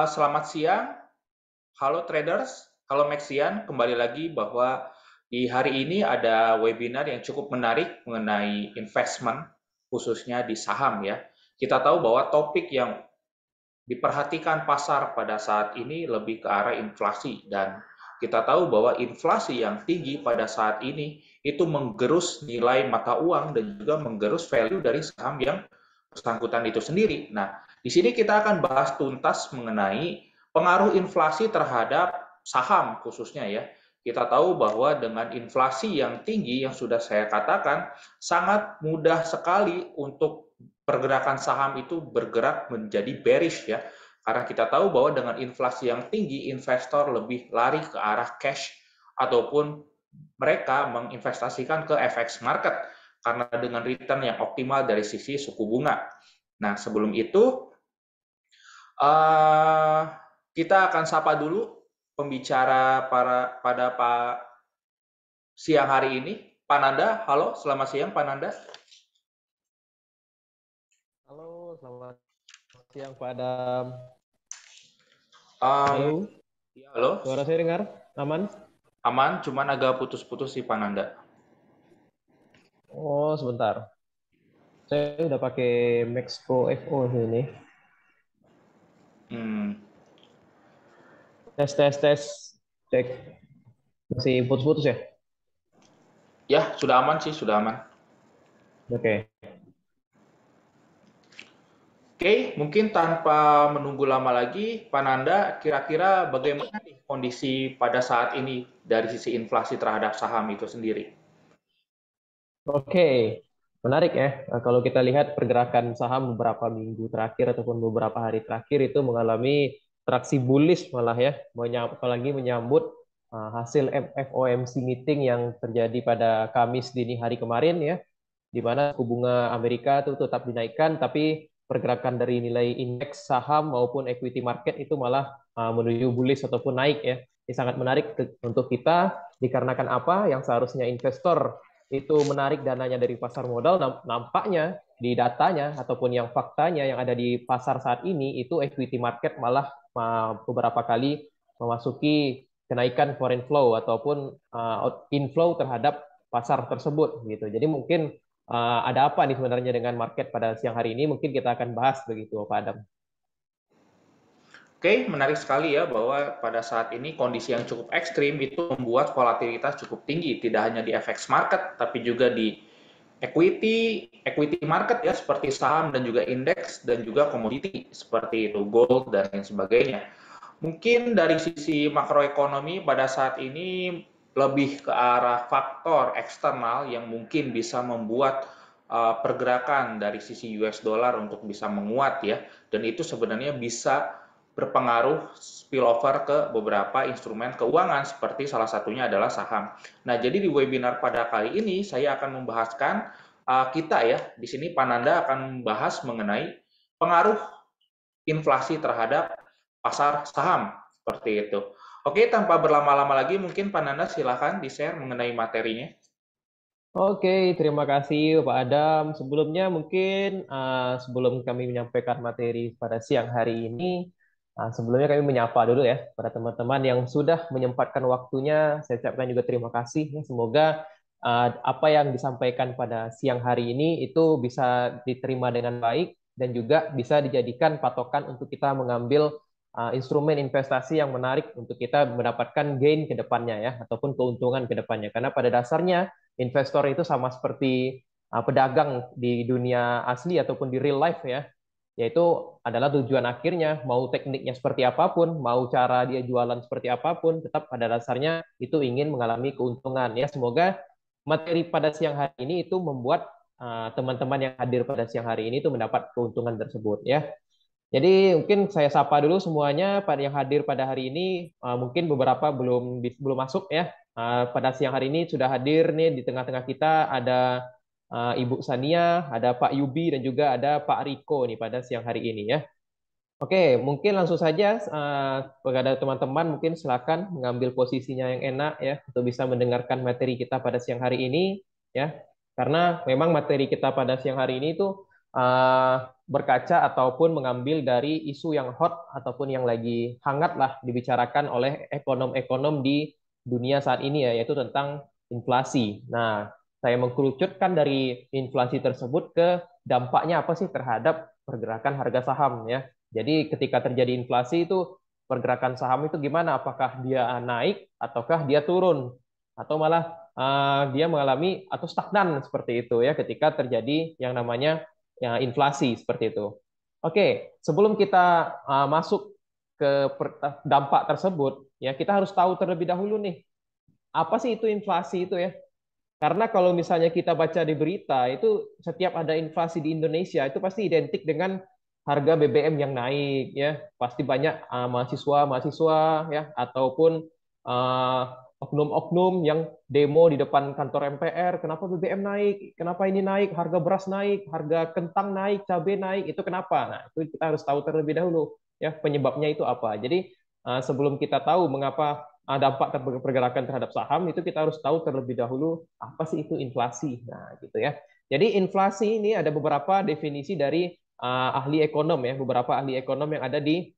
Selamat siang, halo traders, halo Maxian. Kembali lagi bahwa di hari ini ada webinar yang cukup menarik mengenai investment, khususnya di saham ya. Kita tahu bahwa topik yang diperhatikan pasar pada saat ini lebih ke arah inflasi dan kita tahu bahwa inflasi yang tinggi pada saat ini itu menggerus nilai mata uang dan juga menggerus value dari saham yang bersangkutan itu sendiri. Nah, di sini kita akan bahas tuntas mengenai pengaruh inflasi terhadap saham khususnya ya. Kita tahu bahwa dengan inflasi yang tinggi yang sudah saya katakan, sangat mudah sekali untuk pergerakan saham itu bergerak menjadi bearish ya. Karena kita tahu bahwa dengan inflasi yang tinggi, investor lebih lari ke arah cash ataupun mereka menginvestasikan ke FX market karena dengan return yang optimal dari sisi suku bunga. Nah, sebelum itu uh, kita akan sapa dulu pembicara pada siang hari ini. Pananda, halo, selamat siang Pananda. Halo, selamat siang Pak Adam. Um, Halo, ya, halo, suara saya dengar? Aman? aman, cuman agak putus-putus sih Pananda. Oh, sebentar. Saya udah pakai Max Pro FO ini. Hmm, Tes, tes, tes. Cek. Masih putus-putus ya? ya, sudah aman sih, sudah aman. Oke. Oke, mungkin tanpa menunggu lama lagi, Pananda, kira-kira bagaimana nih kondisi pada saat ini dari sisi inflasi terhadap saham itu sendiri? Oke. Menarik ya. Nah, kalau kita lihat pergerakan saham beberapa minggu terakhir ataupun beberapa hari terakhir itu mengalami traksi bullish malah ya. Apalagi menyambut hasil FOMC meeting yang terjadi pada Kamis dini hari kemarin ya, di mana suku bunga Amerika itu tetap dinaikkan, tapi pergerakan dari nilai indeks saham maupun equity market itu malah menuju bullish ataupun naik ya. Ini sangat menarik untuk kita dikarenakan apa? Yang seharusnya investor itu menarik dananya dari pasar modal, nampaknya di datanya ataupun yang faktanya yang ada di pasar saat ini itu equity market malah beberapa kali memasuki kenaikan foreign flow ataupun inflow terhadap pasar tersebut gitu. Jadi mungkin ada apa nih sebenarnya dengan market pada siang hari ini? Mungkin kita akan bahas begitu, Pak Adam. Oke, menarik sekali ya bahwa pada saat ini kondisi yang cukup ekstrim itu membuat volatilitas cukup tinggi, tidak hanya di FX market, tapi juga di equity market ya, seperti saham dan juga indeks dan juga komoditi seperti itu, gold dan lain sebagainya. Mungkin dari sisi makroekonomi pada saat ini lebih ke arah faktor eksternal yang mungkin bisa membuat pergerakan dari sisi US dollar untuk bisa menguat ya, dan itu sebenarnya bisa berpengaruh spillover ke beberapa instrumen keuangan seperti salah satunya adalah saham. Nah, jadi di webinar pada kali ini saya akan membahaskan kita ya, di sini Pananda akan membahas mengenai pengaruh inflasi terhadap pasar saham seperti itu. Oke, tanpa berlama-lama lagi mungkin Pananda silahkan di-share mengenai materinya. Oke, terima kasih Pak Adam. Sebelumnya mungkin sebelum kami menyampaikan materi pada siang hari ini, sebelumnya kami menyapa dulu ya pada teman-teman yang sudah menyempatkan waktunya. Saya ucapkan juga terima kasih. Ya. Semoga apa yang disampaikan pada siang hari ini itu bisa diterima dengan baik dan juga bisa dijadikan patokan untuk kita mengambil instrumen investasi yang menarik untuk kita mendapatkan gain ke depannya ya ataupun keuntungan ke depannya. Karena pada dasarnya investor itu sama seperti pedagang di dunia asli ataupun di real life ya, yaitu adalah tujuan akhirnya, mau tekniknya seperti apapun, mau cara dia jualan seperti apapun, tetap pada dasarnya itu ingin mengalami keuntungan ya. Semoga materi pada siang hari ini itu membuat teman-teman yang hadir pada siang hari ini itu mendapat keuntungan tersebut ya. Jadi mungkin saya sapa dulu semuanya pada yang hadir pada hari ini. Mungkin beberapa belum masuk ya. Pada siang hari ini sudah hadir nih di tengah-tengah kita ada Ibu Sania, ada Pak Yubi dan juga ada Pak Riko nih pada siang hari ini ya. Oke, mungkin langsung saja kepada teman-teman mungkin silakan mengambil posisinya yang enak ya untuk bisa mendengarkan materi kita pada siang hari ini ya. Karena memang materi kita pada siang hari ini itu uh, berkaca ataupun mengambil dari isu yang hot ataupun yang lagi hangat lah dibicarakan oleh ekonom-ekonom di dunia saat ini ya, yaitu tentang inflasi. Nah, saya mengkerucutkan dari inflasi tersebut ke dampaknya apa sih terhadap pergerakan harga saham ya. Jadi ketika terjadi inflasi itu pergerakan saham itu gimana? Apakah dia naik ataukah dia turun? Atau malah dia mengalami atau stagnan seperti itu ya ketika terjadi yang namanya ya, inflasi seperti itu. Oke, sebelum kita masuk ke dampak tersebut, ya kita harus tahu terlebih dahulu nih, apa sih itu inflasi itu ya? Karena kalau misalnya kita baca di berita, itu setiap ada inflasi di Indonesia, itu pasti identik dengan harga BBM yang naik, ya. Pasti banyak mahasiswa-mahasiswa, ya, ataupun oknum-oknum yang demo di depan kantor MPR, kenapa BBM naik, kenapa ini naik, harga beras naik, harga kentang naik, cabai naik, itu kenapa? Nah, itu kita harus tahu terlebih dahulu, ya, penyebabnya itu apa. Jadi, sebelum kita tahu mengapa dampak pergerakan terhadap saham itu kita harus tahu terlebih dahulu apa sih itu inflasi. Nah, gitu ya. Jadi inflasi ini ada beberapa definisi dari ahli ekonom ya, beberapa ahli ekonom yang ada di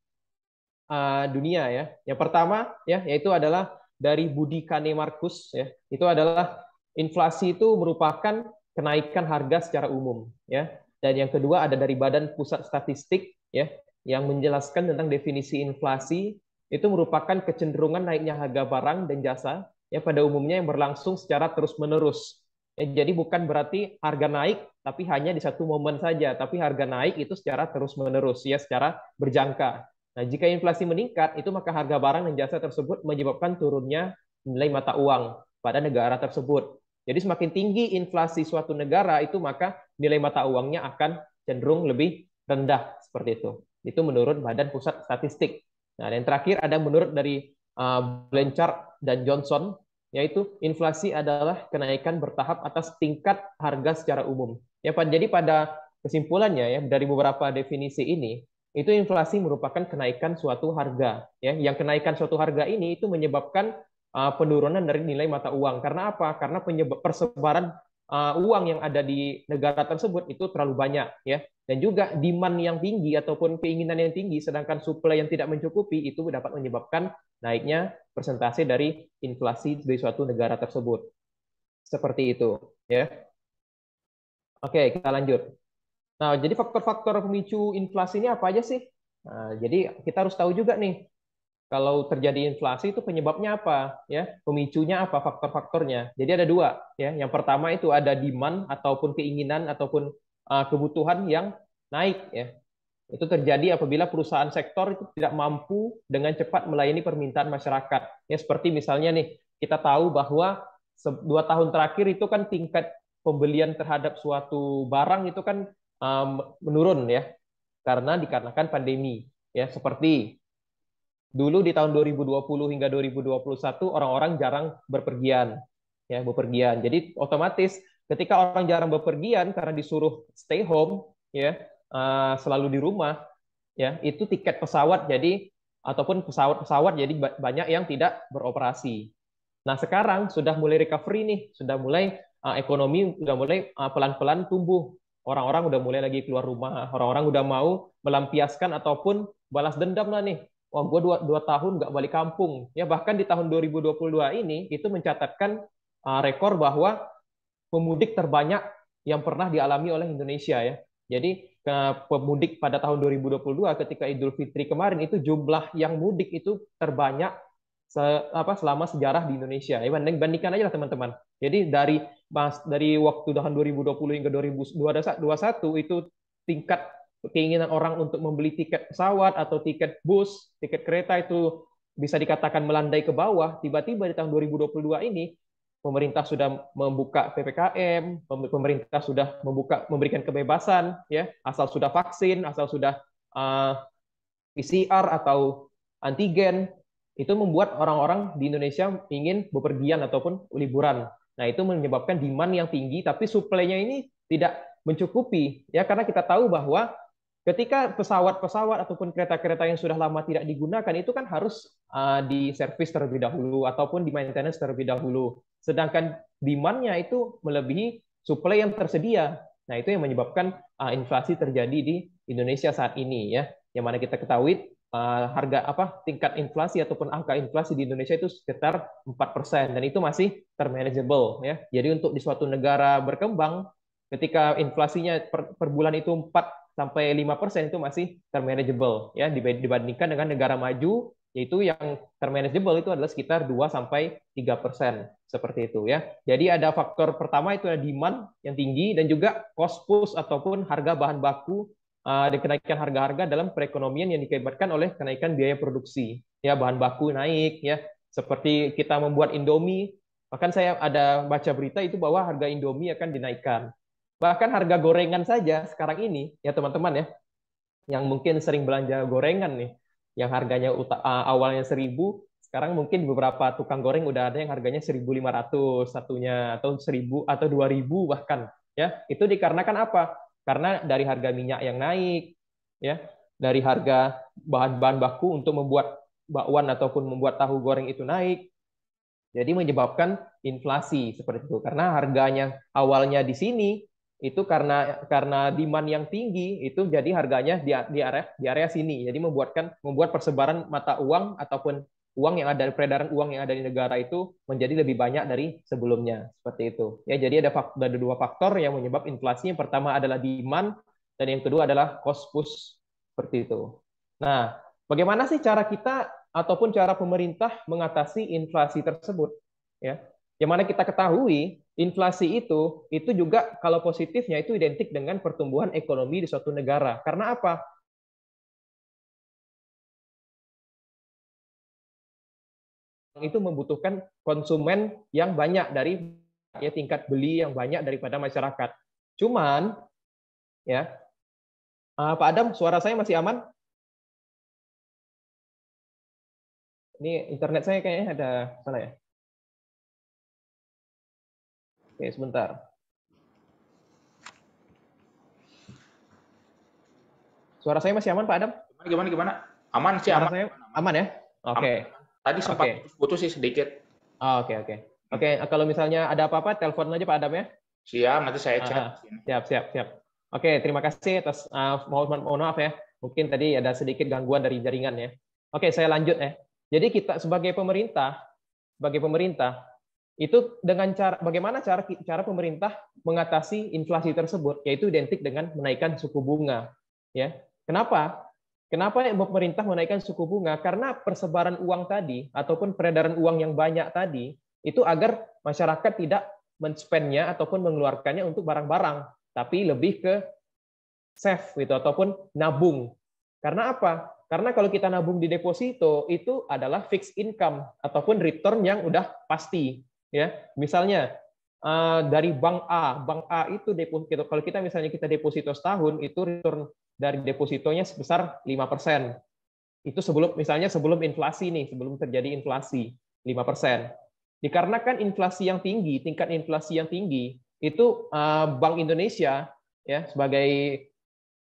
dunia ya. Yang pertama ya yaitu adalah dari Budi Kane Markus ya. Itu adalah inflasi itu merupakan kenaikan harga secara umum ya. Dan yang kedua ada dari Badan Pusat Statistik ya yang menjelaskan tentang definisi inflasi itu merupakan kecenderungan naiknya harga barang dan jasa ya pada umumnya yang berlangsung secara terus-menerus. Ya, jadi bukan berarti harga naik tapi hanya di satu momen saja, tapi harga naik itu secara terus-menerus ya secara berjangka. Nah, jika inflasi meningkat, itu maka harga barang dan jasa tersebut menyebabkan turunnya nilai mata uang pada negara tersebut. Jadi semakin tinggi inflasi suatu negara itu maka nilai mata uangnya akan cenderung lebih rendah seperti itu. Itu menurut Badan Pusat Statistik. Nah, yang terakhir ada menurut dari Blanchard dan Johnson, yaitu inflasi adalah kenaikan bertahap atas tingkat harga secara umum. Ya, jadi pada kesimpulannya ya dari beberapa definisi ini, itu inflasi merupakan kenaikan suatu harga ya yang kenaikan suatu harga ini itu menyebabkan penurunan dari nilai mata uang karena apa karena penyebab persebaran uang yang ada di negara tersebut itu terlalu banyak ya dan juga demand yang tinggi ataupun keinginan yang tinggi sedangkan supply yang tidak mencukupi itu dapat menyebabkan naiknya persentase dari inflasi di suatu negara tersebut seperti itu ya. Oke, kita lanjut. Nah, jadi faktor-faktor pemicu inflasi ini apa aja sih? Nah, jadi kita harus tahu juga nih, kalau terjadi inflasi itu penyebabnya apa, ya? Pemicunya apa, faktor-faktornya. Jadi ada dua, ya. Yang pertama itu ada demand ataupun keinginan ataupun kebutuhan yang naik, ya. Itu terjadi apabila perusahaan sektor itu tidak mampu dengan cepat melayani permintaan masyarakat. Ya, seperti misalnya nih, kita tahu bahwa 2 tahun terakhir itu kan tingkat pembelian terhadap suatu barang itu kan menurun ya karena dikarenakan pandemi ya seperti dulu di tahun 2020 hingga 2021 orang-orang jarang bepergian ya bepergian jadi otomatis ketika orang jarang bepergian karena disuruh stay home ya selalu di rumah ya itu tiket pesawat jadi ataupun pesawat-pesawat jadi banyak yang tidak beroperasi. Nah, sekarang sudah mulai recovery nih, sudah mulai ekonomi sudah mulai pelan-pelan tumbuh. Orang-orang udah mulai lagi keluar rumah, orang-orang udah mau melampiaskan ataupun balas dendam lah nih. Wah, gue dua tahun nggak balik kampung. Ya, bahkan di tahun 2022 ini, itu mencatatkan rekor bahwa pemudik terbanyak yang pernah dialami oleh Indonesia ya. Jadi pemudik pada tahun 2022 ketika Idul Fitri kemarin itu jumlah yang mudik itu terbanyak selama sejarah di Indonesia. Ya, bandingkan aja lah teman-teman. Jadi dari waktu tahun 2020 hingga 2021 itu tingkat keinginan orang untuk membeli tiket pesawat atau tiket bus, tiket kereta itu bisa dikatakan melandai ke bawah. Tiba-tiba di tahun 2022 ini pemerintah sudah membuka PPKM, pemerintah sudah memberikan kebebasan ya, asal sudah vaksin, asal sudah PCR atau antigen, itu membuat orang-orang di Indonesia ingin bepergian ataupun liburan. Nah, itu menyebabkan demand yang tinggi, tapi suplainya ini tidak mencukupi. Ya, karena kita tahu bahwa ketika pesawat-pesawat ataupun kereta-kereta yang sudah lama tidak digunakan, itu kan harus diservis terlebih dahulu ataupun di maintenance terlebih dahulu. Sedangkan demand-nya itu melebihi suplai yang tersedia. Nah, itu yang menyebabkan inflasi terjadi di Indonesia saat ini ya. Yang mana kita ketahui tingkat inflasi ataupun angka inflasi di Indonesia itu sekitar 4% dan itu masih termanageable ya. Jadi untuk di suatu negara berkembang ketika inflasinya per bulan itu 4 sampai 5% itu masih termanageable ya dibandingkan dengan negara maju yaitu yang termanageable itu adalah sekitar 2 sampai 3% seperti itu ya. Jadi ada faktor pertama itu ada demand yang tinggi dan juga cost push ataupun harga bahan baku dan kenaikan harga-harga dalam perekonomian yang dikibatkan oleh kenaikan biaya produksi. Ya, bahan baku naik ya. Seperti kita membuat Indomie, bahkan saya ada baca berita itu bahwa harga Indomie akan dinaikkan. Bahkan harga gorengan saja sekarang ini ya teman-teman ya, yang mungkin sering belanja gorengan nih, yang harganya awalnya 1.000, sekarang mungkin beberapa tukang goreng udah ada yang harganya 1.500 satunya, atau 1.000 atau 2.000 bahkan. Ya, itu dikarenakan apa? Karena dari harga minyak yang naik, ya, dari harga bahan-bahan baku untuk membuat bakwan ataupun membuat tahu goreng itu naik, jadi menyebabkan inflasi seperti itu. Karena harganya awalnya di sini itu karena demand yang tinggi itu jadi harganya di area sini. Jadi membuat persebaran mata uang ataupun uang yang ada peredaran uang yang ada di negara itu menjadi lebih banyak dari sebelumnya seperti itu. Ya, jadi ada dua faktor yang menyebab inflasi. Yang pertama adalah demand dan yang kedua adalah cost push seperti itu. Nah, bagaimana sih cara kita ataupun cara pemerintah mengatasi inflasi tersebut? Ya, yang mana kita ketahui inflasi itu juga kalau positifnya itu identik dengan pertumbuhan ekonomi di suatu negara. Karena apa? Itu membutuhkan konsumen yang banyak dari ya tingkat beli yang banyak daripada masyarakat. Cuman ya, Pak Adam, suara saya masih aman? Ini internet saya kayaknya ada salah ya. Oke, sebentar. Suara saya masih aman, Pak Adam? Gimana? Aman sih, Suara aman. saya aman ya? Aman. Oke. Tadi sempat Oke. putus sih sedikit. Oke, kalau misalnya ada apa-apa, telepon aja Pak Adam ya. Siap, nanti saya chat. Siap. Oke, terima kasih atas mohon maaf ya. Mungkin tadi ada sedikit gangguan dari jaringan ya. Oke, saya lanjut ya. Jadi kita sebagai pemerintah itu dengan bagaimana cara pemerintah mengatasi inflasi tersebut, yaitu identik dengan menaikkan suku bunga. Ya, kenapa? Kenapa pemerintah menaikkan suku bunga? Karena persebaran uang tadi ataupun peredaran uang yang banyak tadi itu agar masyarakat tidak men-spend-nya ataupun mengeluarkannya untuk barang-barang, tapi lebih ke save gitu ataupun nabung. Karena apa? Karena kalau kita nabung di deposito itu adalah fixed income ataupun return yang udah pasti. Ya, misalnya dari bank A itu deposito. Kalau kita misalnya kita deposito setahun itu return dari depositonya sebesar 5%. Itu sebelum inflasi nih, sebelum terjadi inflasi 5%. Dikarenakan inflasi yang tinggi, tingkat inflasi yang tinggi, itu Bank Indonesia ya sebagai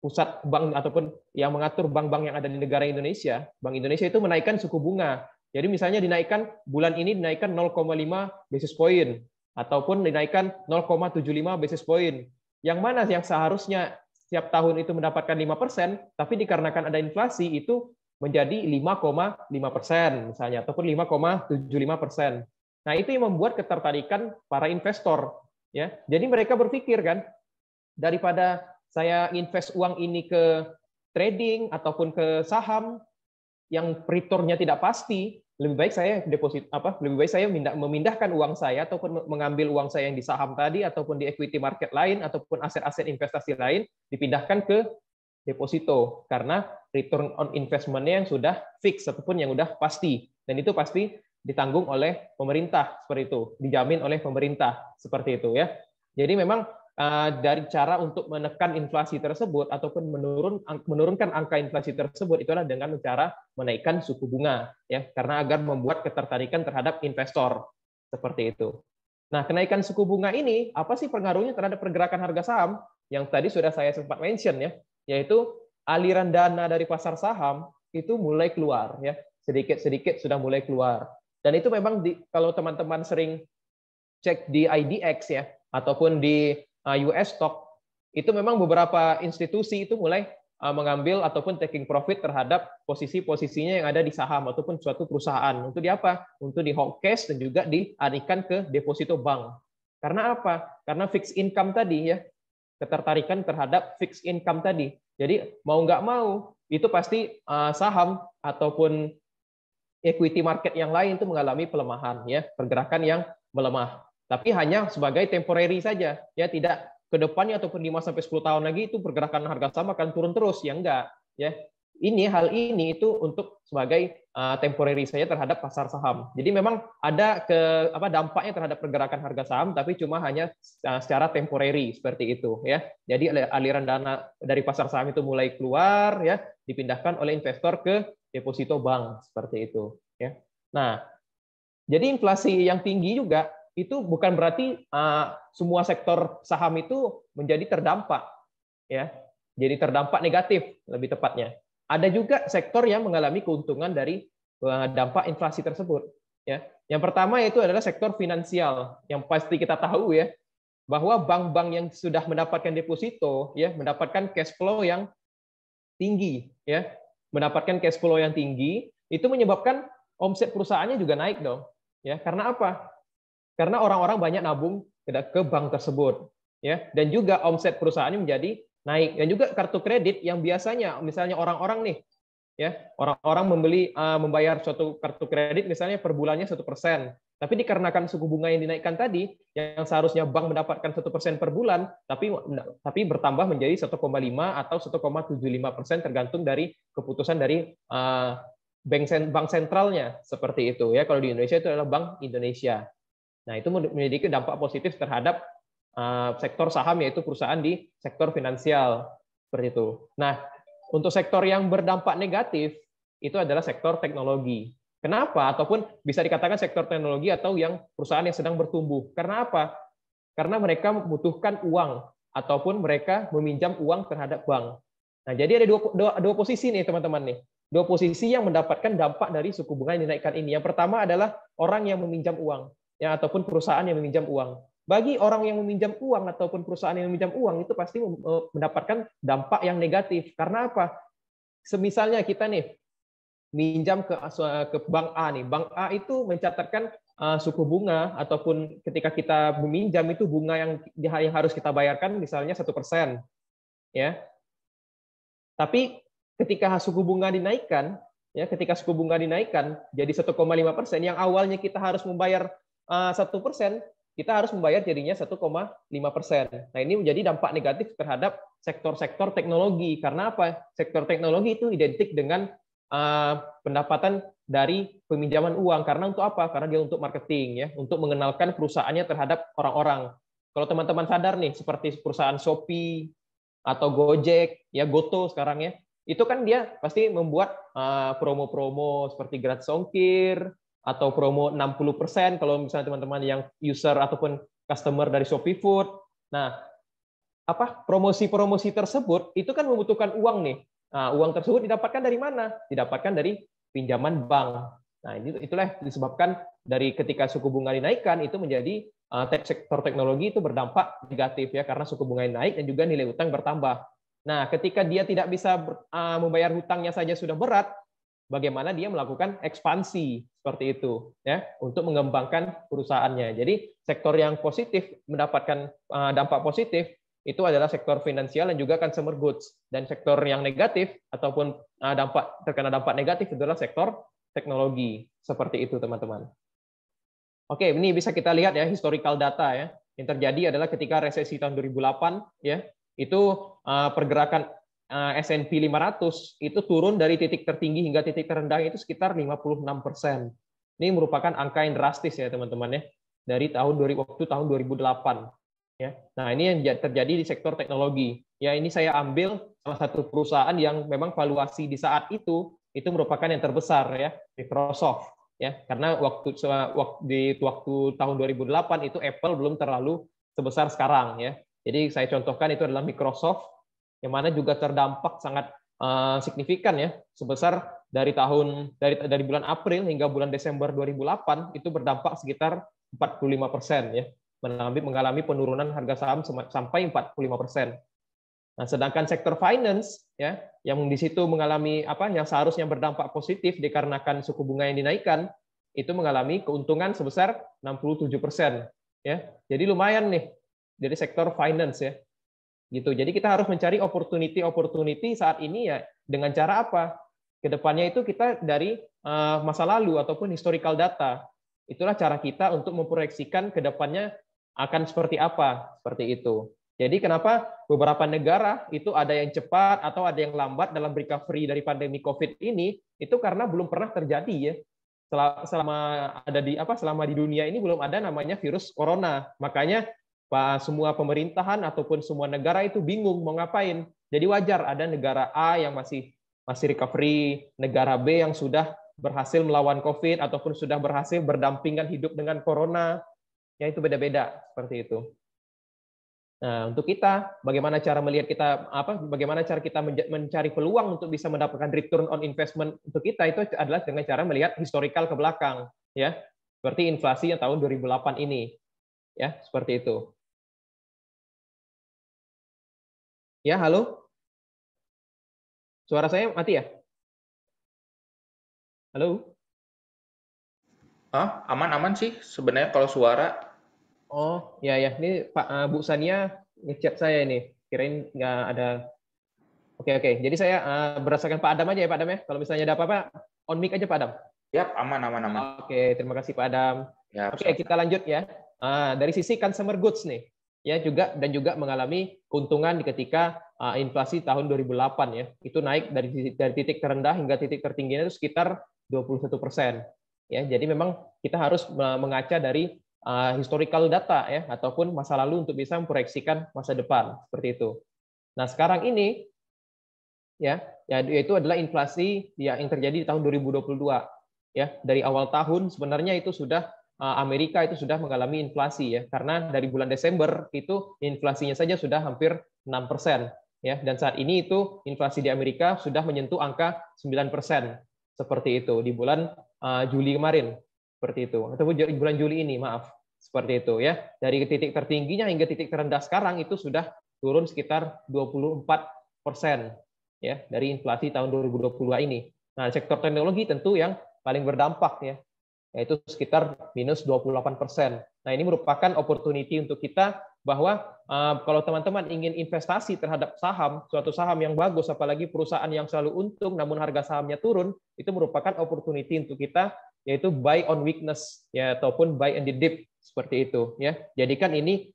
pusat bank ataupun yang mengatur bank-bank yang ada di negara Indonesia, Bank Indonesia itu menaikkan suku bunga. Jadi misalnya dinaikkan bulan ini dinaikkan 0,5 basis point ataupun dinaikkan 0,75 basis point. Yang mana yang seharusnya setiap tahun itu mendapatkan 5%, tapi dikarenakan ada inflasi itu menjadi 5,5% misalnya ataupun 5,75%. Nah, itu yang membuat ketertarikan para investor ya. Jadi mereka berpikir kan, daripada saya invest uang ini ke trading ataupun ke saham yang return-nya tidak pasti, lebih baik saya memindahkan uang saya ataupun mengambil uang saya yang di saham tadi ataupun di equity market lain ataupun aset-aset investasi lain dipindahkan ke deposito karena return on investment-nya yang sudah fix ataupun yang sudah pasti, dan itu pasti ditanggung oleh pemerintah seperti itu, dijamin oleh pemerintah seperti itu ya. Jadi memang dari cara untuk menekan inflasi tersebut ataupun menurunkan angka inflasi tersebut itu adalah dengan cara menaikkan suku bunga ya, karena agar membuat ketertarikan terhadap investor seperti itu. Nah, kenaikan suku bunga ini apa sih pengaruhnya terhadap pergerakan harga saham? Yang tadi sudah saya sempat mention ya, yaitu aliran dana dari pasar saham itu mulai keluar ya, sedikit-sedikit sudah mulai keluar. Dan itu memang kalau teman-teman sering cek di IDX ya ataupun di US stock, itu memang beberapa institusi itu mulai mengambil ataupun taking profit terhadap posisi-posisinya yang ada di saham ataupun suatu perusahaan. Untuk di apa? Untuk di hold cash dan juga dialihkan ke deposito bank. Karena apa? Karena fixed income tadi ya, ketertarikan terhadap fixed income tadi. Jadi mau nggak mau itu pasti saham ataupun equity market yang lain itu mengalami pelemahan ya, pergerakan yang melemah. Tapi hanya sebagai temporary saja ya, tidak ke depannya ataupun 5 sampai 10 tahun lagi itu pergerakan harga saham akan turun terus ya, enggak ya. Hal ini itu untuk sebagai temporary saja terhadap pasar saham. Jadi memang ada dampaknya terhadap pergerakan harga saham, tapi cuma hanya secara temporary seperti itu ya. Jadi aliran dana dari pasar saham itu mulai keluar ya, dipindahkan oleh investor ke deposito bank seperti itu ya. Nah, jadi inflasi yang tinggi juga itu bukan berarti semua sektor saham itu menjadi terdampak ya. Jadi terdampak negatif lebih tepatnya. Ada juga sektor yang mengalami keuntungan dari dampak inflasi tersebut ya. Yang pertama itu adalah sektor finansial. Yang pasti kita tahu ya, bahwa bank-bank yang sudah mendapatkan deposito ya, mendapatkan cash flow yang tinggi ya. Mendapatkan cash flow yang tinggi itu menyebabkan omset perusahaannya juga naik dong. Ya, karena apa? Karena orang-orang banyak nabung ke bank tersebut ya, dan juga omset perusahaannya menjadi naik. Dan juga kartu kredit yang biasanya misalnya orang-orang nih ya, orang-orang membayar suatu kartu kredit misalnya per bulannya 1%, tapi dikarenakan suku bunga yang dinaikkan tadi, yang seharusnya bank mendapatkan 1% per bulan, tapi bertambah menjadi 1,5 atau 1,75% tergantung dari keputusan dari bank sentralnya seperti itu ya. Kalau di Indonesia itu adalah Bank Indonesia. Nah, itu memiliki dampak positif terhadap sektor saham, yaitu perusahaan di sektor finansial seperti itu. Nah, untuk sektor yang berdampak negatif itu adalah sektor teknologi. Kenapa? Ataupun bisa dikatakan sektor teknologi atau yang perusahaan yang sedang bertumbuh. Karena apa? Karena mereka membutuhkan uang ataupun mereka meminjam uang terhadap bank. Nah, jadi ada dua posisi nih teman-teman nih. Dua posisi yang mendapatkan dampak dari suku bunga yang dinaikkan ini. Yang pertama adalah orang yang meminjam uang ya, ataupun perusahaan yang meminjam uang. Bagi orang yang meminjam uang ataupun perusahaan yang meminjam uang itu pasti mendapatkan dampak yang negatif. Karena apa? Semisalnya kita nih minjam ke bank A nih. Bank A itu mencatatkan suku bunga ataupun ketika kita meminjam itu bunga yang harus kita bayarkan misalnya 1%. Ya. Tapi ketika suku bunga dinaikkan, ya ketika suku bunga dinaikkan jadi 1,5%, yang awalnya kita harus membayar 1%, kita harus membayar jadinya 1,5%. Nah, ini menjadi dampak negatif terhadap sektor-sektor teknologi. Karena apa? Sektor teknologi itu identik dengan pendapatan dari peminjaman uang. Karena untuk apa? Karena dia untuk marketing, ya, untuk mengenalkan perusahaannya terhadap orang-orang. Kalau teman-teman sadar nih, seperti perusahaan Shopee atau Gojek, ya Goto sekarang ya, itu kan dia pasti membuat promo-promo seperti gratis ongkir, atau promo 60% kalau misalnya teman-teman yang user ataupun customer dari Shopee Food. Nah, promosi-promosi tersebut itu kan membutuhkan uang nih. Nah, uang tersebut didapatkan dari mana? Didapatkan dari pinjaman bank. Nah, itulah disebabkan dari ketika suku bunga dinaikkan itu menjadi sektor teknologi itu berdampak negatif ya, karena suku bunga naik dan juga nilai utang bertambah. Nah, ketika dia tidak bisa membayar hutangnya saja sudah berat, bagaimana dia melakukan ekspansi seperti itu ya, untuk mengembangkan perusahaannya. Jadi sektor yang positif mendapatkan dampak positif itu adalah sektor finansial dan juga consumer goods, dan sektor yang negatif ataupun terkena dampak negatif adalah sektor teknologi. Seperti itu teman-teman. Oke, ini bisa kita lihat ya historical data ya. Yang terjadi adalah ketika resesi tahun 2008 ya, itu pergerakan S&P 500 itu turun dari titik tertinggi hingga titik terendah itu sekitar 56%. Ini merupakan angka yang drastis ya teman-teman ya, dari tahun 2008 ya. Nah, ini yang terjadi di sektor teknologi. Ya, ini saya ambil salah satu perusahaan yang memang valuasi di saat itu merupakan yang terbesar ya, Microsoft ya. Karena waktu tahun 2008 itu Apple belum terlalu sebesar sekarang ya. Jadi saya contohkan itu adalah Microsoft, yang mana juga terdampak sangat signifikan ya, sebesar dari bulan April hingga bulan Desember 2008 itu berdampak sekitar 45% ya, mengalami penurunan harga saham sampai 45%. Nah, sedangkan sektor finance ya yang di situ mengalami yang seharusnya berdampak positif dikarenakan suku bunga yang dinaikkan itu mengalami keuntungan sebesar 67% ya. Jadi lumayan nih dari sektor finance ya. Gitu. Jadi kita harus mencari opportunity saat ini ya dengan cara apa? Kedepannya itu kita dari masa lalu ataupun historical data. Itulah cara kita untuk memproyeksikan kedepannya akan seperti apa, seperti itu. Jadi kenapa beberapa negara itu ada yang cepat atau ada yang lambat dalam recovery dari pandemi COVID ini, itu karena belum pernah terjadi ya. Selama di dunia ini belum ada namanya virus corona. Makanya semua pemerintahan ataupun semua negara itu bingung mau ngapain. Jadi wajar ada negara A yang masih recovery, negara B yang sudah berhasil melawan COVID ataupun sudah berhasil berdampingan hidup dengan corona. Ya itu beda-beda seperti itu. Nah, untuk kita bagaimana cara kita mencari peluang untuk bisa mendapatkan return on investment untuk kita itu adalah dengan cara melihat historical ke belakang ya. Seperti inflasi yang tahun 2008 ini. Ya, seperti itu. Ya, halo? Suara saya mati ya? Halo? Aman-aman sih sebenarnya kalau suara. Oh, ya. Ini Pak Bu Sania ngechat saya ini. Kirain nggak ada. Oke. Jadi saya berdasarkan Pak Adam aja ya Pak Adam ya. Kalau misalnya ada apa-apa, on mic aja Pak Adam. Yap, aman. Oke, terima kasih Pak Adam. Yap, Oke, kita lanjut ya. Dari sisi consumer goods nih, ya juga mengalami keuntungan ketika inflasi tahun 2008 ya. Itu naik dari titik terendah hingga titik tertingginya itu sekitar 21%. Ya, jadi memang kita harus mengaca dari historical data ya ataupun masa lalu untuk bisa memproyeksikan masa depan seperti itu. Nah, sekarang ini ya itu adalah inflasi yang terjadi di tahun 2022 ya. Dari awal tahun sebenarnya itu sudah Amerika itu sudah mengalami inflasi ya karena dari bulan Desember itu inflasinya saja sudah hampir 6% ya, dan saat ini itu inflasi di Amerika sudah menyentuh angka 9% seperti itu di bulan Juli kemarin seperti itu, atau bulan Juli ini maaf, seperti itu ya. Dari titik tertingginya hingga titik terendah sekarang itu sudah turun sekitar 24% ya dari inflasi tahun 2022 ini. Nah, sektor teknologi tentu yang paling berdampak ya, yaitu sekitar minus 28%. Nah, ini merupakan opportunity untuk kita bahwa kalau teman-teman ingin investasi terhadap suatu saham yang bagus, apalagi perusahaan yang selalu untung namun harga sahamnya turun, itu merupakan opportunity untuk kita, yaitu buy on weakness ya ataupun buy on the dip seperti itu ya. Jadikan ini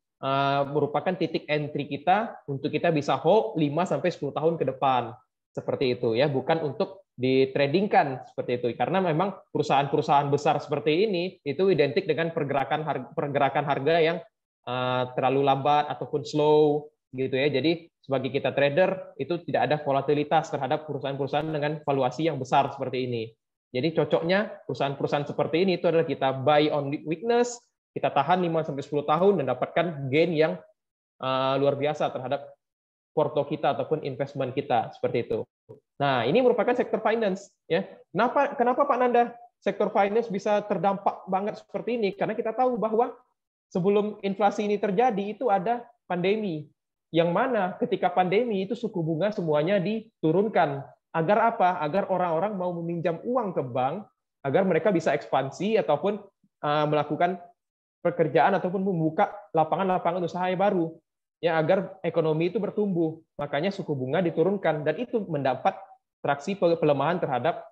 merupakan titik entry kita untuk kita bisa hold 5 sampai 10 tahun ke depan. Seperti itu ya, bukan untuk ditradingkan seperti itu. Karena memang perusahaan-perusahaan besar seperti ini itu identik dengan pergerakan harga yang terlalu lambat ataupun slow gitu ya. Jadi sebagai kita trader itu tidak ada volatilitas terhadap perusahaan-perusahaan dengan valuasi yang besar seperti ini. Jadi cocoknya perusahaan-perusahaan seperti ini itu adalah kita buy on weakness, kita tahan 5 sampai 10 tahun dan dapatkan gain yang luar biasa terhadap porto kita ataupun investment kita seperti itu. Nah, ini merupakan sektor finance ya. Kenapa Pak Nanda sektor finance bisa terdampak banget seperti ini? Karena kita tahu bahwa sebelum inflasi ini terjadi itu ada pandemi. Yang mana ketika pandemi itu suku bunga semuanya diturunkan. Agar apa? Agar orang-orang mau meminjam uang ke bank agar mereka bisa ekspansi ataupun melakukan pekerjaan ataupun membuka lapangan-lapangan usaha yang baru. Ya, agar ekonomi itu bertumbuh. Makanya suku bunga diturunkan dan itu mendapat traksi pelemahan terhadap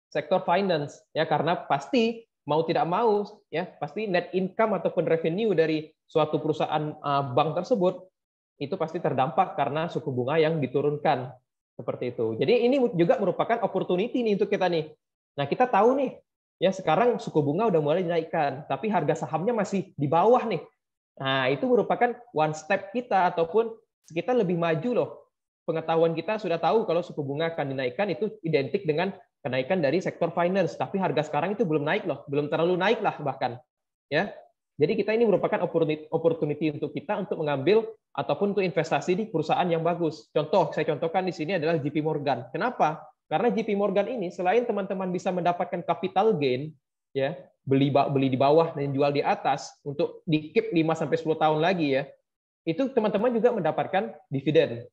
sektor finance ya, karena pasti mau tidak mau ya pasti net income ataupun revenue dari suatu perusahaan bank tersebut itu pasti terdampak karena suku bunga yang diturunkan seperti itu. Jadi ini juga merupakan opportunity nih untuk kita nih. Nah, kita tahu nih ya sekarang suku bunga udah mulai dinaikkan, tapi harga sahamnya masih di bawah nih. Nah, itu merupakan one step kita ataupun kita lebih maju loh. Pengetahuan kita sudah tahu kalau suku bunga akan dinaikkan itu identik dengan kenaikan dari sektor finance, tapi harga sekarang itu belum naik loh, belum terlalu naik lah bahkan. Ya. Jadi kita ini merupakan opportunity untuk kita untuk mengambil ataupun untuk investasi di perusahaan yang bagus. Saya contohkan di sini adalah JP Morgan. Kenapa? Karena JP Morgan ini selain teman-teman bisa mendapatkan capital gain, ya, beli di bawah dan jual di atas untuk di keep 5 sampai 10 tahun lagi ya. Itu teman-teman juga mendapatkan dividen.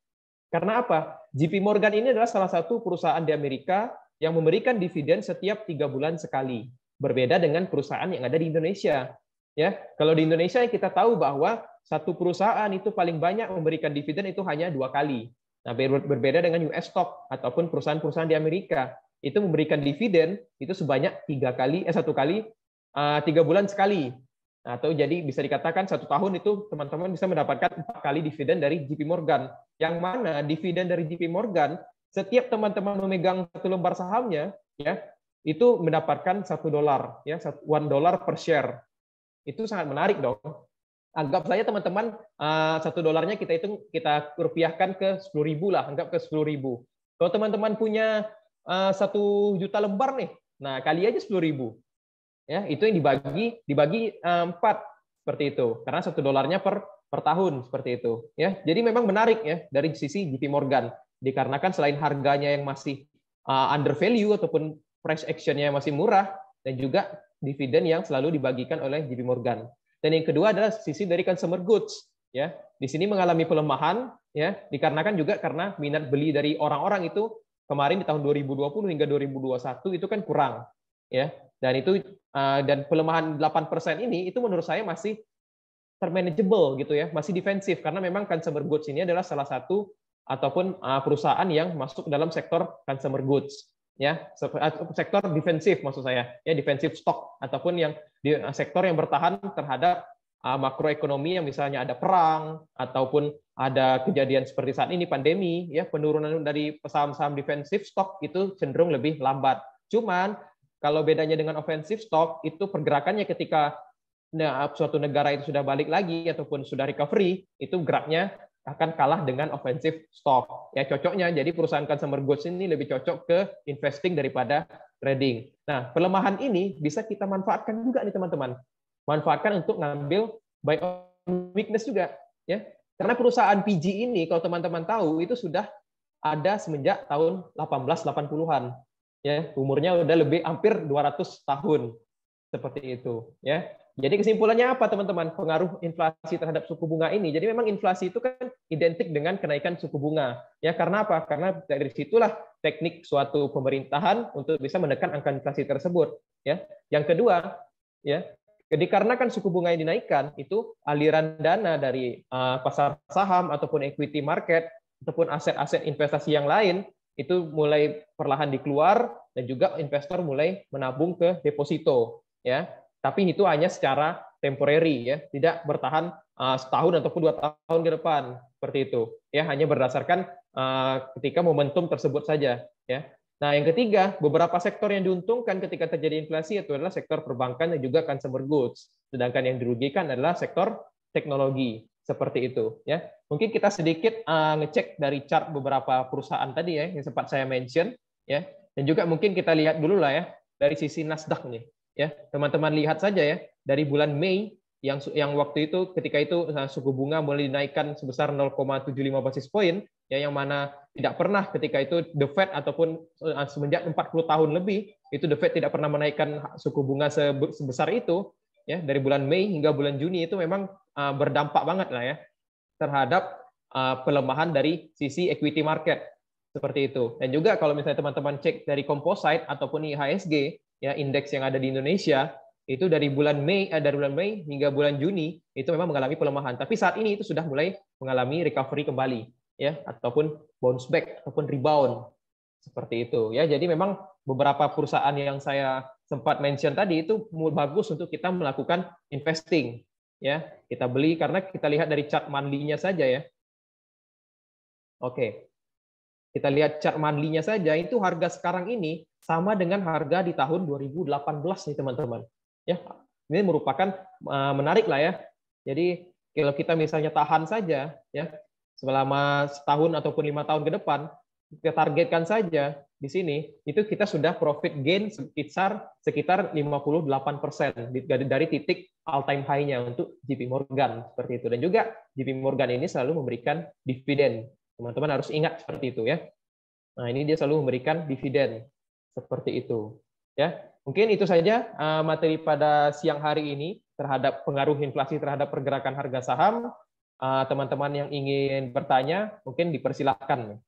Karena apa? JP Morgan ini adalah salah satu perusahaan di Amerika yang memberikan dividen setiap 3 bulan sekali. Berbeda dengan perusahaan yang ada di Indonesia. Ya, kalau di Indonesia kita tahu bahwa satu perusahaan itu paling banyak memberikan dividen itu hanya 2 kali. Nah, berbeda dengan US stock ataupun perusahaan-perusahaan di Amerika itu memberikan dividen itu sebanyak 1 kali 3 bulan sekali. Nah, atau jadi bisa dikatakan 1 tahun itu teman-teman bisa mendapatkan 4 kali dividen dari JP Morgan. Yang mana dividen dari JP Morgan setiap teman-teman memegang 1 lembar sahamnya, ya itu mendapatkan $1, ya $1 per share. Itu sangat menarik dong. Anggap saja teman-teman $1 kita rupiahkan ke 10.000 lah, anggap ke 10.000. Kalau teman-teman punya 1 juta lembar nih, nah kali aja 10.000. Ya, itu yang dibagi 4 seperti itu. Karena $1 per tahun seperti itu. Ya, jadi memang menarik ya dari sisi JP Morgan. Dikarenakan selain harganya yang masih under value ataupun price action-nya masih murah dan juga dividen yang selalu dibagikan oleh JP Morgan. Dan yang kedua adalah sisi dari consumer goods. Ya, di sini mengalami pelemahan ya dikarenakan juga karena minat beli dari orang-orang itu kemarin di tahun 2020 hingga 2021 itu kan kurang ya. Dan itu dan pelemahan 8% ini itu menurut saya masih termanageable gitu ya, masih defensif karena memang consumer goods ini adalah salah satu ataupun perusahaan yang masuk dalam sektor consumer goods ya, sektor defensif maksud saya ya, defensif stock ataupun yang di sektor yang bertahan terhadap makroekonomi yang misalnya ada perang ataupun ada kejadian seperti saat ini pandemi ya, penurunan dari saham-saham defensif stock itu cenderung lebih lambat. Cuman kalau bedanya dengan offensive stock, itu pergerakannya ketika suatu negara itu sudah balik lagi ataupun sudah recovery, itu geraknya akan kalah dengan offensive stock. Ya cocoknya, jadi perusahaan consumer goods ini lebih cocok ke investing daripada trading. Nah, pelemahan ini bisa kita manfaatkan juga nih teman-teman. Manfaatkan untuk ngambil buy on weakness juga. Ya, karena perusahaan PG ini, kalau teman-teman tahu, itu sudah ada semenjak tahun 1880-an. Ya, umurnya udah lebih hampir 200 tahun seperti itu ya. Jadi kesimpulannya apa teman-teman? Pengaruh inflasi terhadap suku bunga ini. Jadi memang inflasi itu kan identik dengan kenaikan suku bunga. Ya karena apa? Karena dari situlah teknik suatu pemerintahan untuk bisa menekan angka inflasi tersebut ya. Yang kedua ya, dikarenakan suku bunga yang dinaikkan itu aliran dana dari pasar saham ataupun equity market ataupun aset-aset investasi yang lain itu mulai perlahan dikeluar dan juga investor mulai menabung ke deposito ya, tapi itu hanya secara temporary ya, tidak bertahan setahun ataupun 2 tahun ke depan seperti itu ya, hanya berdasarkan ketika momentum tersebut saja ya. Nah yang ketiga, beberapa sektor yang diuntungkan ketika terjadi inflasi itu adalah sektor perbankan dan juga consumer goods, sedangkan yang dirugikan adalah sektor teknologi seperti itu ya. Mungkin kita sedikit ngecek dari chart beberapa perusahaan tadi ya yang sempat saya mention ya, dan juga mungkin kita lihat dulu lah ya dari sisi Nasdaq nih ya. Teman-teman lihat saja ya dari bulan Mei yang waktu itu ketika itu suku bunga mulai dinaikkan sebesar 0,75 basis point ya, yang mana tidak pernah ketika itu the Fed ataupun semenjak 40 tahun lebih itu the Fed tidak pernah menaikkan suku bunga sebesar itu ya. Dari bulan Mei hingga bulan Juni itu memang berdampak banget lah ya terhadap pelemahan dari sisi equity market seperti itu. Dan juga kalau misalnya teman-teman cek dari composite ataupun IHSG ya, indeks yang ada di Indonesia itu dari bulan Mei hingga bulan Juni itu memang mengalami pelemahan. Tapi saat ini itu sudah mulai mengalami recovery kembali ya, ataupun bounce back ataupun rebound seperti itu ya. Jadi memang beberapa perusahaan yang saya sempat mention tadi itu bagus untuk kita melakukan investing ya. Kita beli karena kita lihat dari chart monthly-nya saja ya. Oke. Kita lihat chart monthly-nya saja, itu harga sekarang ini sama dengan harga di tahun 2018 nih teman-teman. Ya, ini merupakan menarik lah ya. Jadi kalau kita misalnya tahan saja ya selama setahun ataupun 5 tahun ke depan, kita targetkan saja di sini itu kita sudah profit gain sekitar 58% dari titik all time high-nya untuk JP Morgan seperti itu. Dan juga JP Morgan ini selalu memberikan dividen. Teman-teman harus ingat seperti itu ya. Nah, ini dia selalu memberikan dividen seperti itu. Ya, mungkin itu saja materi pada siang hari ini terhadap pengaruh inflasi terhadap pergerakan harga saham. teman-teman yang ingin bertanya, mungkin dipersilahkan.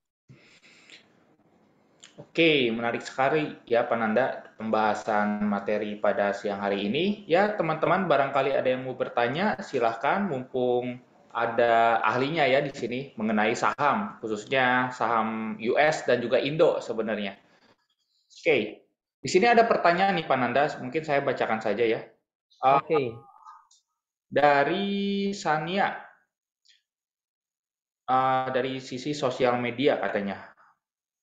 Oke, menarik sekali ya Pananda pembahasan materi pada siang hari ini. Ya, teman-teman barangkali ada yang mau bertanya, silahkan mumpung ada ahlinya ya di sini mengenai saham, khususnya saham US dan juga Indo sebenarnya. Oke, di sini ada pertanyaan nih Pananda, mungkin saya bacakan saja ya. Eh, Oke. dari Sania, dari sisi sosial media katanya.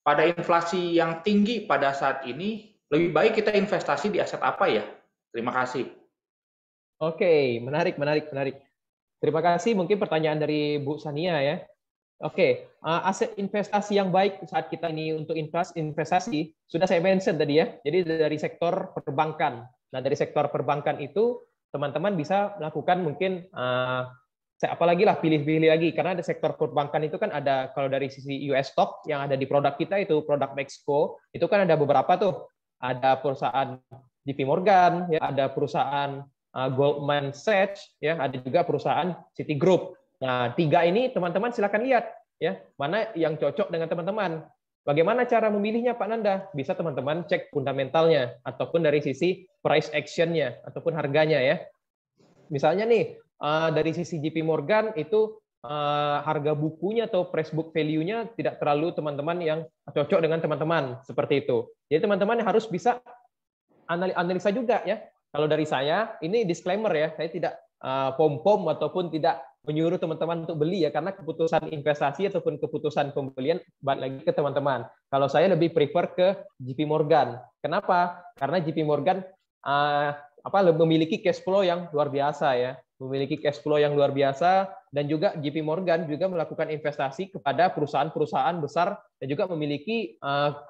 Pada inflasi yang tinggi pada saat ini, lebih baik kita investasi di aset apa ya? Terima kasih. Oke, menarik, menarik, menarik. Terima kasih mungkin pertanyaan dari Bu Sania ya. Oke, aset investasi yang baik saat kita ini untuk investasi sudah saya mention tadi ya. Jadi dari sektor perbankan. Nah, dari sektor perbankan itu teman-teman bisa melakukan mungkin apalagi lah pilih-pilih lagi karena ada sektor perbankan itu kan ada kalau dari sisi US stock yang ada di produk kita itu produk Meksiko itu kan ada beberapa tuh. Ada perusahaan JP Morgan, ya, ada perusahaan Goldman Sachs, ya, ada juga perusahaan Citigroup. Nah, tiga ini teman-teman silakan lihat ya, mana yang cocok dengan teman-teman. Bagaimana cara memilihnya Pak Nanda? Bisa teman-teman cek fundamentalnya ataupun dari sisi price action-nya ataupun harganya ya. Misalnya nih dari sisi JP Morgan itu harga bukunya atau price book value-nya tidak terlalu teman-teman yang cocok dengan teman-teman seperti itu. Jadi teman-teman harus bisa analisa juga ya. Kalau dari saya, ini disclaimer ya, saya tidak pom-pom ataupun tidak menyuruh teman-teman untuk beli ya, karena keputusan investasi ataupun keputusan pembelian balik lagi ke teman-teman. Kalau saya lebih prefer ke JP Morgan. Kenapa? Karena JP Morgan memiliki cash flow yang luar biasa ya, memiliki cash flow yang luar biasa dan juga JP Morgan juga melakukan investasi kepada perusahaan-perusahaan besar dan juga memiliki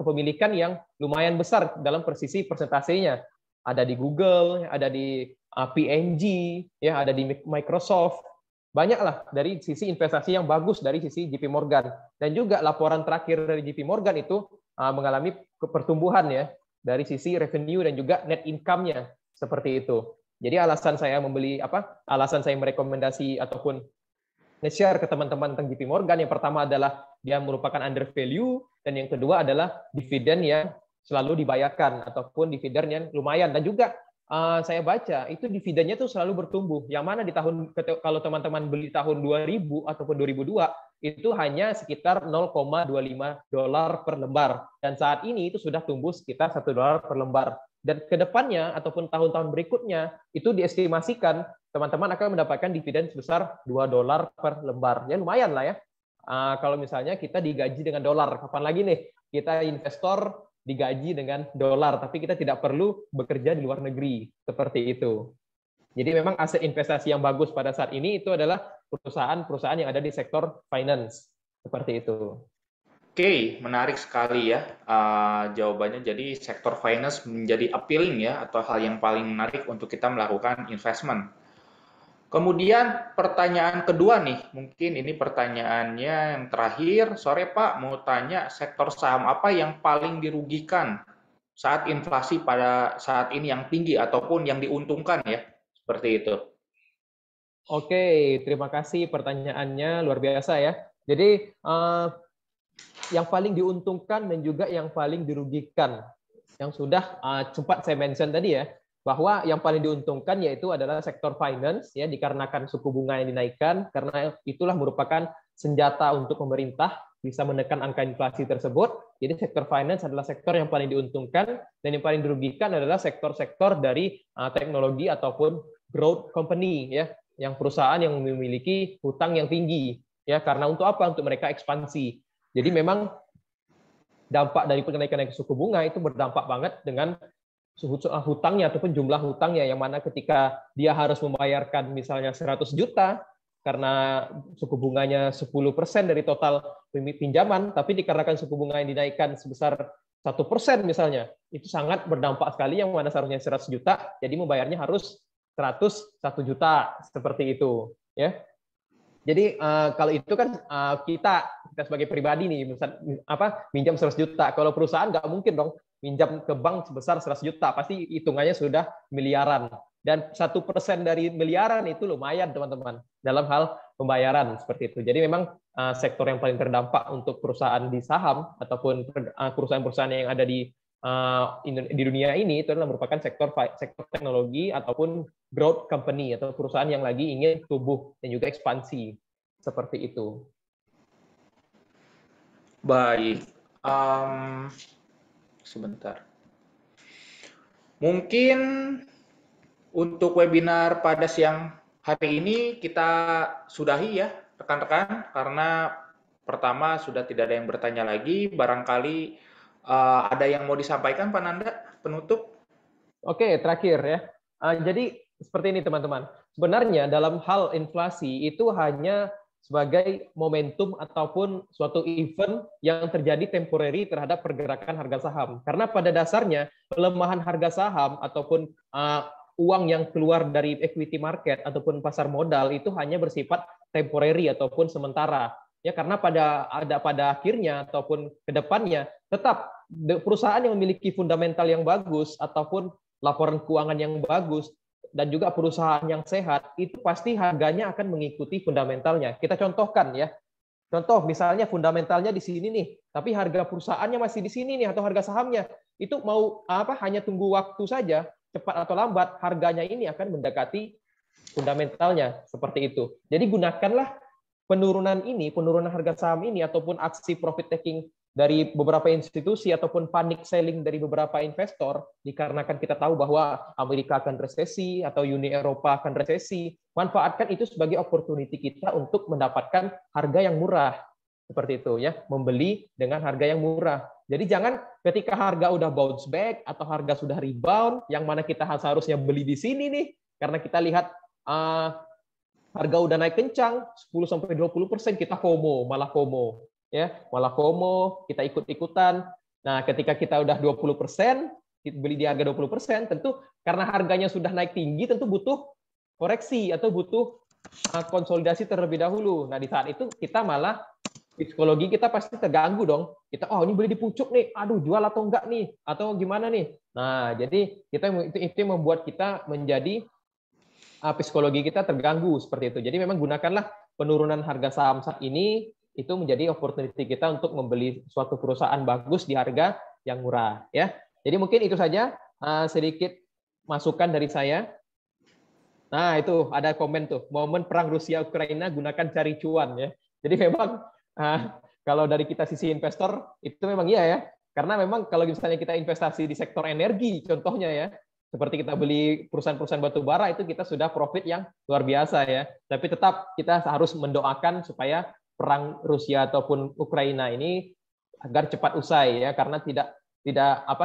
kepemilikan yang lumayan besar dalam persentasenya. Ada di Google, ada di P&G, ya ada di Microsoft. Banyaklah dari sisi investasi yang bagus dari sisi JP Morgan. Dan juga laporan terakhir dari JP Morgan itu mengalami pertumbuhan ya dari sisi revenue dan juga net income-nya seperti itu. Jadi alasan saya alasan saya merekomendasi ataupun nge-share ke teman-teman tentang JP Morgan yang pertama adalah dia merupakan under value dan yang kedua adalah dividen yang selalu dibayarkan ataupun dividen yang lumayan dan juga saya baca itu dividennya tuh selalu bertumbuh. Yang mana di tahun kalau teman-teman beli tahun 2000 ataupun 2002 itu hanya sekitar $0,25 per lembar dan saat ini itu sudah tumbuh sekitar $1 per lembar. Dan ke depannya ataupun tahun-tahun berikutnya itu diestimasikan teman-teman akan mendapatkan dividen sebesar $2 per lembar. Ya lumayan lah ya. Kalau misalnya kita digaji dengan dolar, kapan lagi nih kita investor digaji dengan dolar, tapi kita tidak perlu bekerja di luar negeri seperti itu. Jadi memang aset investasi yang bagus pada saat ini itu adalah perusahaan-perusahaan yang ada di sektor finance seperti itu. Oke, menarik sekali ya jawabannya. Jadi sektor finance menjadi appealing ya atau hal yang paling menarik untuk kita melakukan investment. Kemudian pertanyaan kedua nih, mungkin ini pertanyaannya yang terakhir. Sore Pak, mau tanya sektor saham apa yang paling dirugikan saat inflasi pada saat ini yang tinggi ataupun yang diuntungkan ya, seperti itu. Oke, terima kasih pertanyaannya luar biasa ya. Jadi yang paling diuntungkan dan juga yang paling dirugikan, yang sudah sempat saya mention tadi ya, bahwa yang paling diuntungkan yaitu adalah sektor finance ya dikarenakan suku bunga yang dinaikkan karena itulah merupakan senjata untuk pemerintah bisa menekan angka inflasi tersebut. Jadi sektor finance adalah sektor yang paling diuntungkan dan yang paling dirugikan adalah sektor-sektor dari teknologi ataupun growth company ya, yang perusahaan yang memiliki hutang yang tinggi ya karena untuk apa? Untuk mereka ekspansi. Jadi memang dampak dari kenaikan suku bunga itu berdampak banget dengan hutangnya ataupun jumlah hutangnya yang mana ketika dia harus membayarkan misalnya 100 juta karena suku bunganya 10% dari total pinjaman, tapi dikarenakan suku bunga yang dinaikkan sebesar 1% misalnya, itu sangat berdampak sekali yang mana seharusnya 100 juta, jadi membayarnya harus 101 juta seperti itu. Ya. Jadi kalau itu kan kita sebagai pribadi nih, minjam 100 juta. Kalau perusahaan nggak mungkin dong minjam ke bank sebesar 100 juta, pasti hitungannya sudah miliaran. Dan 1% dari miliaran itu lumayan teman-teman dalam hal pembayaran seperti itu. Jadi memang sektor yang paling terdampak untuk perusahaan di saham ataupun perusahaan-perusahaan yang ada di dunia ini itu adalah merupakan sektor teknologi ataupun growth company atau perusahaan yang lagi ingin tumbuh dan juga ekspansi seperti itu. Baik, sebentar. Mungkin untuk webinar pada siang hari ini kita sudahi ya, rekan-rekan, karena pertama sudah tidak ada yang bertanya lagi. Barangkali ada yang mau disampaikan, Pak Nanda, penutup? Oke, terakhir ya. Jadi seperti ini teman-teman. Sebenarnya dalam hal inflasi itu hanya sebagai momentum ataupun suatu event yang terjadi temporary terhadap pergerakan harga saham. Karena pada dasarnya pelemahan harga saham ataupun uang yang keluar dari equity market ataupun pasar modal itu hanya bersifat temporary ataupun sementara. Ya, karena pada akhirnya ataupun kedepannya tetap perusahaan yang memiliki fundamental yang bagus ataupun laporan keuangan yang bagus dan juga perusahaan yang sehat itu pasti harganya akan mengikuti fundamentalnya. Kita contohkan ya. Contoh misalnya fundamentalnya di sini nih, tapi harga perusahaannya masih di sini nih atau harga sahamnya itu mau hanya tunggu waktu saja, cepat atau lambat harganya ini akan mendekati fundamentalnya seperti itu. Jadi gunakanlah penurunan harga saham ini ataupun aksi profit taking dari beberapa institusi ataupun panic selling dari beberapa investor dikarenakan kita tahu bahwa Amerika akan resesi atau Uni Eropa akan resesi, manfaatkan itu sebagai opportunity kita untuk mendapatkan harga yang murah seperti itu ya, membeli dengan harga yang murah. Jadi jangan ketika harga udah bounce back atau harga sudah rebound yang mana kita seharusnya beli di sini nih karena kita lihat harga udah naik kencang 10-20% kita FOMO, malah FOMO ya, malah FOMO, kita ikut-ikutan. Nah, ketika kita udah 20%, beli di harga 20%, tentu karena harganya sudah naik tinggi tentu butuh koreksi atau butuh konsolidasi terlebih dahulu. Nah, di saat itu kita malah psikologi kita pasti terganggu dong. Kita ini beli di pucuk nih, aduh jual atau enggak nih, atau gimana nih. Nah, jadi itu membuat kita menjadi psikologi kita terganggu seperti itu. Jadi memang gunakanlah penurunan harga saham saat ini itu menjadi opportunity kita untuk membeli suatu perusahaan bagus di harga yang murah ya. Jadi mungkin itu saja sedikit masukan dari saya. Nah, itu ada komen tuh, momen perang Rusia Ukraina gunakan cari cuan ya. Jadi memang kalau dari kita sisi investor itu memang iya ya. Karena memang kalau misalnya kita investasi di sektor energi contohnya ya, seperti kita beli perusahaan-perusahaan batu bara itu kita sudah profit yang luar biasa ya. Tapi tetap kita harus mendoakan supaya perang Rusia ataupun Ukraina ini agar cepat usai ya, karena tidak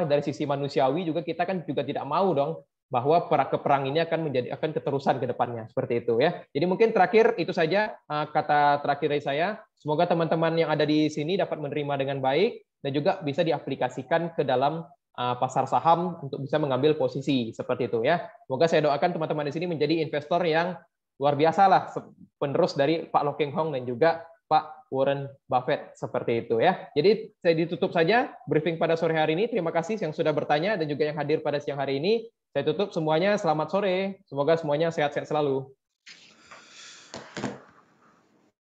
dari sisi manusiawi juga kita kan juga tidak mau dong bahwa perang ini akan keterusan ke depannya seperti itu ya. Jadi mungkin terakhir itu saja kata terakhir dari saya. Semoga teman-teman yang ada di sini dapat menerima dengan baik dan juga bisa diaplikasikan ke dalam pasar saham untuk bisa mengambil posisi seperti itu ya. Semoga saya doakan teman-teman di sini menjadi investor yang luar biasa lah, penerus dari Pak Lo Keng Hong dan juga Pak Warren Buffett seperti itu ya. Jadi saya ditutup saja briefing pada sore hari ini. Terima kasih yang sudah bertanya dan juga yang hadir pada siang hari ini. Saya tutup semuanya. Selamat sore. Semoga semuanya sehat-sehat selalu.